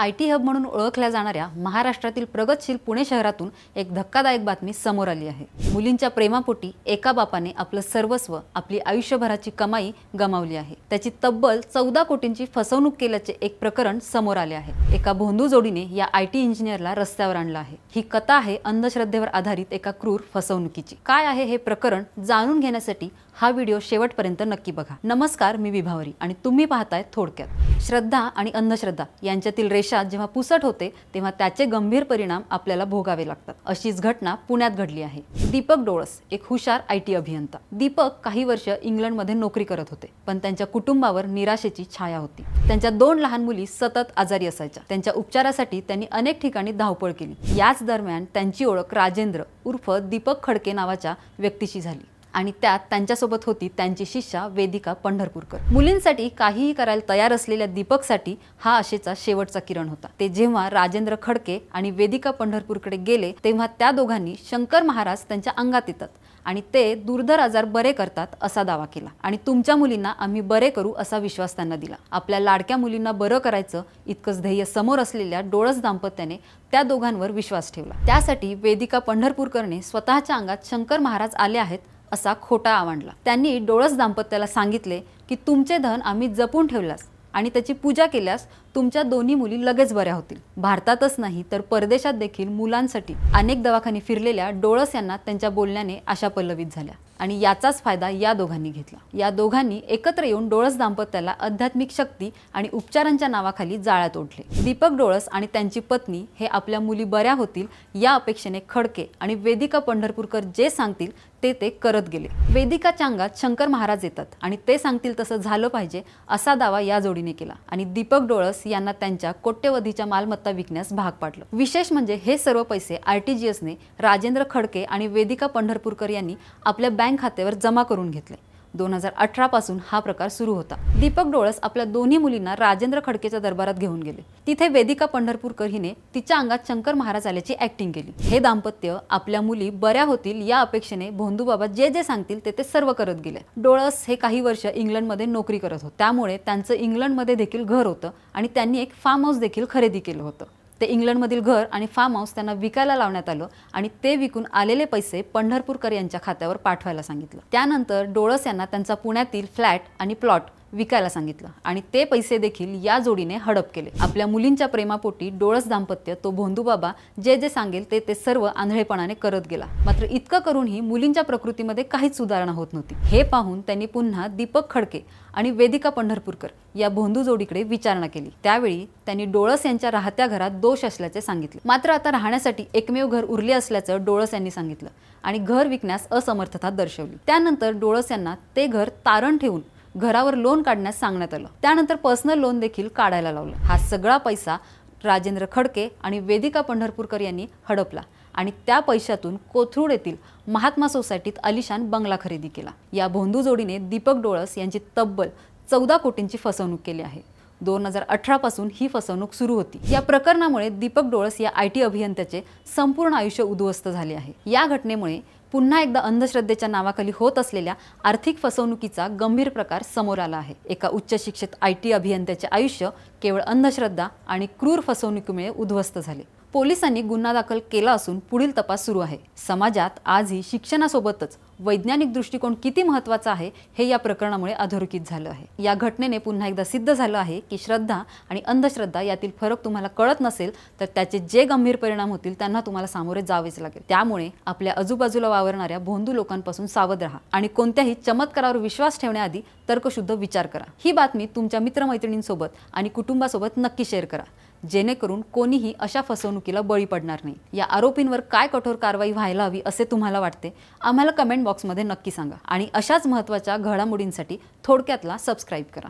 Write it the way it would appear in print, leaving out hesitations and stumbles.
IT hub म्हणून ओळखल्या जाणाऱ्या महाराष्ट्रातील प्रगतशील पुणे शहरातून एक धक्कादायक बातमी समोर आली आहे। मुलींच्या प्रेमापोटी एका बापाने आपलं सर्वस्व, आपली आयुष्यभराची कमाई गमावली आहे। त्याची तब्बल 14 कोटींची फसवणूक केल्याचे एक प्रकरण समोर आले आहे। एका भोंदू जोडीने या आयटी इंजिनियरला रस्त्यावर आणलं आहे। ही कथा आहे अंधश्रद्धेवर आधारित एका क्रूर फसवणुकीची। काय आहे हे प्रकरण जाणून घेण्यासाठी हा व्हिडिओ शेवटपर्यंत नक्की बघा। नमस्कार, मी विभावरी आणि तुम्ही पाहताय थोडक्यात। श्रद्धा आणि अंधश्रद्धा यांच्यातील रेषा जेव्हा पुसट होते तेव्हा त्याचे गंभीर परिणाम आपल्याला भोगावे लागतात। अशीच घटना पुण्यात घडली आहे। दीपक डोळस एक हुशार आयटी अभियंता। दीपक काही वर्ष इंग्लंडमध्ये नोकरी करत होते, पण त्यांच्या कुटुंबावर निराशेची छाया होती। त्यांच्या 2 लहान मुली सतत आजारी असायच्या। त्यांच्या उपचारासाठी त्यांनी अनेक ठिकाणी धावपळ केली। याच दरम्यान त्यांची ओळख राजेंद्र उर्फ दीपक खडके नावाच्या व्यक्तीशी झाली आणि त्यात त्यांच्यासोबत होती त्यांची शिष्या वेदिका पंढरपूरकर। मुलींसाठी काहीही करायला तयार असलेल्या दीपकसाठी हा आशेचा शेवटचा किरण होता। ते जेव्हा राजेंद्र खडके आणि वेदिका पंढरपूरकडे गेले तेव्हा त्या दोघांनी शंकर महाराज त्यांच्या अंगात येतात आणि ते दुर्धर आजार बरे करतात असा दावा केला आणि तुमच्या मुलींना आम्ही बरे करू असा विश्वास त्यांना दिला। आपल्या लाडक्या मुलींना बरं करायचं इतकंच ध्येय समोर असलेल्या डोळस दाम्पत्याने त्या दोघांवर विश्वास ठेवला। त्यासाठी वेदिका पंढरपूरकरने स्वतःच्या अंगात शंकर महाराज आले आहेत असा खोटा आवांडला। त्यांनी डोळस दाम्पत्याला सांगितले की तुमचे धन आम्ही जपून ठेवल्यास आणि त्याची पूजा केल्यास तुमच्या दोन्ही मुली लगेच बऱ्या होतील। भारतातच नाही तर परदेशात देखील मुलांसाठी अनेक दवाखाने फिरलेल्या डोळस यांना त्यांच्या बोलण्याने आशा पल्लवित झाल्या आणि याचाच फायदा या दोघांनी घेतला। या दोघांनी एकत्र येऊन डोळस दाम्पत्याला आध्यात्मिक शक्ती आणि उपचारांच्या नावाखाली जाळ्यात ओढले। दीपक डोळस आणि त्यांची पत्नी हे आपल्या मुली बऱ्या होतील या अपेक्षेने खडके आणि वेदिका पंढरपूरकर जे सांगतील ते करत गेले। वेदिकाच्या अंगात शंकर महाराज येतात आणि ते सांगतील तसं झालं पाहिजे असा दावा या जोडीने केला आणि दीपक डोळस यांना त्यांच्या कोट्यवधीच्या मालमत्ता विकण्यास भाग पाडलं। विशेष म्हणजे हे सर्व पैसे आरटीजीएसने राजेंद्र खडके आणि वेदिका पंढरपूरकर यांनी आपल्या बँक खात्यावर जमा करून घेतले। 2018 पासून हा प्रकार सुरू होता। दीपक डोळस आपल्या दोन्ही मुलींना राजेंद्र खडकेच्या दरबारात घेऊन गेले। तिथे वेदिका पंढरपूरकर हिने तिच्या अंगात शंकर महाराज आल्याची ऍक्टिंग केली। हे दाम्पत्य आपल्या मुली बऱ्या होतील या अपेक्षेने भोंदू बाबा जे सांगतील ते सर्व करत गेले। डोळस हे काही वर्ष इंग्लंडमध्ये नोकरी करत होते, त्यामुळे त्यांचं इंग्लंडमध्ये देखील घर होतं आणि त्यांनी एक फार्म हाऊस देखील खरेदी केलं होतं। ते इंग्लंडमधील घर आणि फार्म हाऊस त्यांना विकायला लावण्यात आलं आणि ते विकून आलेले पैसे पंढरपूरकर यांच्या खात्यावर पाठवायला सांगितलं। त्यानंतर डोळस यांना त्यांचा पुण्यातील फ्लॅट आणि प्लॉट विकायला सांगितलं आणि ते पैसे देखील या जोडीने हडप केले। आपल्या मुलींच्या प्रेमापोटी डोळस दाम्पत्य तो भोंदू बाबा जे सांगेल ते सर्व आंधळेपणाने करत गेला। मात्र इतकं करूनही मुलींच्या प्रकृतीमध्ये काहीच सुधारणा होत नव्हती। हे पाहून त्यांनी पुन्हा दीपक खडके आणि वेदिका पंढरपूरकर या भोंदू जोडीकडे विचारणा केली। त्यावेळी त्यांनी डोळस यांच्या राहत्या घरात दोष असल्याचे सांगितले। मात्र आता राहण्यासाठी एकमेव घर उरले असल्याचं डोळस यांनी सांगितलं आणि घर विकण्यास असमर्थता दर्शवली। त्यानंतर डोळस यांना ते घर तारण ठेवून घरावर लोन काढण्यास सांगण्यात आलं। त्यानंतर पर्सनल लोन देखील काढायला लावलं। हा सगळा पैसा राजेंद्र खडके आणि वेदिका पंढरपूरकर यांनी हडपला आणि त्या पैशातून कोथरूड येथील महात्मा सोसायटीत आलिशान बंगला खरेदी केला। या भोंदू जोडीने दीपक डोळस यांची तब्बल 14 कोटींची फसवणूक केली आहे। 2018 पासून ही फसवणूक सुरू होती। या प्रकरणामुळे दीपक डोळस या आयटी अभियंत्याचे संपूर्ण आयुष्य उद्ध्वस्त झाले आहे। या घटनेमुळे पुन्हा एकदा अंधश्रद्धेच्या नावाखाली होत असलेल्या आर्थिक फसवणुकीचा गंभीर प्रकार समोर आला आहे। एका उच्च शिक्षित आयटी अभियंत्याचे आयुष्य केवळ अंधश्रद्धा आणि क्रूर फसवणुकीमुळे उद्ध्वस्त झाले। पोलिसांनी गुन्हा दाखल केला असून पुढील तपास सुरू आहे। समाजात आजही शिक्षणासोबतच वैज्ञानिक दृष्टिकोन किती महत्त्वाचा आहे हे या प्रकरणामुळे अधोरेखित झालं आहे। या घटनेने पुन्हा एकदा सिद्ध झालं आहे की श्रद्धा आणि अंधश्रद्धा यातील फरक तुम्हाला कळत नसेल तर त्याचे जे गंभीर परिणाम होतील त्यांना तुम्हाला सामोरे जावेच लागेल। त्यामुळे आपल्या आजूबाजूला वावरणाऱ्या भोंदू लोकांपासून सावध राहा आणि कोणत्याही चमत्कारावर विश्वास ठेवण्याआधी तर्कशुद्ध विचार करा। ही बातमी तुमच्या मित्रमैत्रिणींसोबत आणि कुटुंबासोबत नक्की शेअर करा, जेणेकरून कोणीही अशा फसवणुकीला बळी पडणार नाही। या आरोपींवर काय कठोर कारवाई व्हायला हवी असे तुम्हाला वाटते आम्हाला कमेंट बॉक्समध्ये नक्की सांगा आणि अशाच महत्त्वाच्या घडामोडींसाठी थोडक्यातला सबस्क्राईब करा।